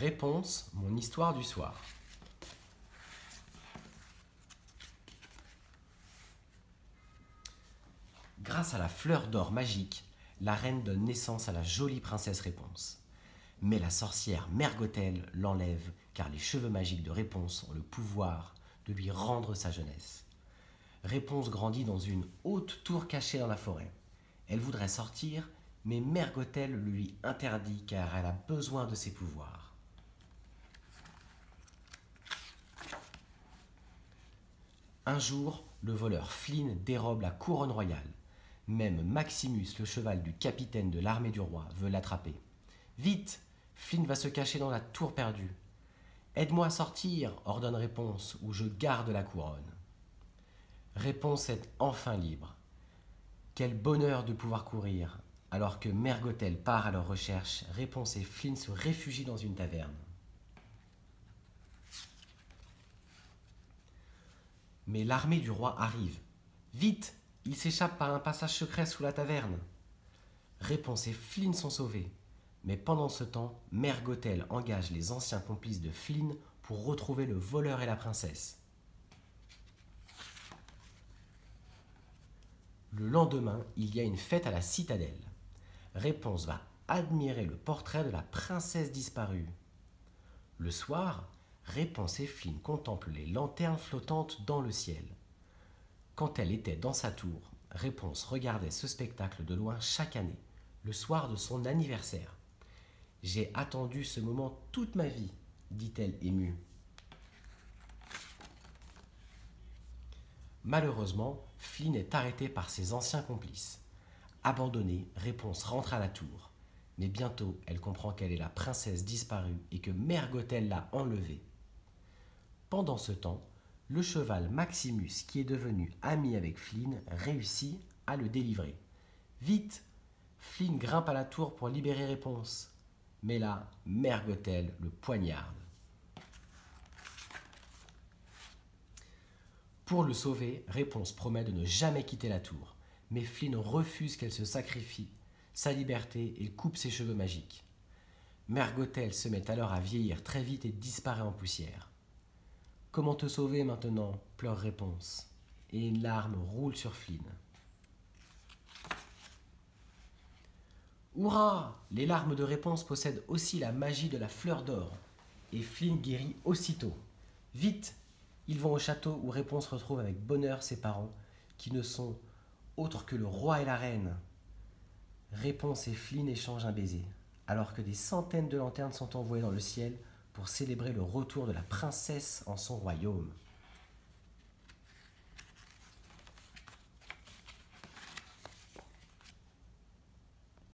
Réponse, mon histoire du soir. Grâce à la fleur d'or magique, la reine donne naissance à la jolie princesse Réponse. Mais la sorcière Mergotel l'enlève car les cheveux magiques de Réponse ont le pouvoir de lui rendre sa jeunesse. Réponse grandit dans une haute tour cachée dans la forêt. Elle voudrait sortir, mais Mergotel lui interdit car elle a besoin de ses pouvoirs. Un jour, le voleur Flynn dérobe la couronne royale. Même Maximus, le cheval du capitaine de l'armée du roi, veut l'attraper. Vite, Flynn va se cacher dans la tour perdue. Aide-moi à sortir, ordonne Réponse, ou je garde la couronne. Réponse est enfin libre. Quel bonheur de pouvoir courir. Alors que Mergotel part à leur recherche, Réponse et Flynn se réfugient dans une taverne. Mais l'armée du roi arrive. Vite, il s'échappe par un passage secret sous la taverne. Réponse et Flynn sont sauvés. Mais pendant ce temps, Mergotel engage les anciens complices de Flynn pour retrouver le voleur et la princesse. Le lendemain, il y a une fête à la citadelle. Réponse va admirer le portrait de la princesse disparue. Le soir, Réponse et Flynn contemplent les lanternes flottantes dans le ciel. Quand elle était dans sa tour, Réponse regardait ce spectacle de loin chaque année, le soir de son anniversaire. « J'ai attendu ce moment toute ma vie, dit-elle émue. Malheureusement, Flynn est arrêté par ses anciens complices. Abandonnée, Réponse rentre à la tour. Mais bientôt, elle comprend qu'elle est la princesse disparue et que Mergotel l'a enlevée. Pendant ce temps, le cheval Maximus, qui est devenu ami avec Flynn, réussit à le délivrer. Vite, Flynn grimpe à la tour pour libérer Réponse. Mais là, Mergotel le poignarde. Pour le sauver, Réponse promet de ne jamais quitter la tour. Mais Flynn refuse qu'elle se sacrifie sa liberté et coupe ses cheveux magiques. Mergotel se met alors à vieillir très vite et disparaît en poussière. « Comment te sauver maintenant ?» pleure Réponse. Et une larme roule sur Flynn. Hurrah! Les larmes de Réponse possèdent aussi la magie de la fleur d'or. Et Flynn guérit aussitôt. Vite, ils vont au château où Réponse retrouve avec bonheur ses parents, qui ne sont autres que le roi et la reine. Réponse et Flynn échangent un baiser, alors que des centaines de lanternes sont envoyées dans le ciel pour célébrer le retour de la princesse en son royaume.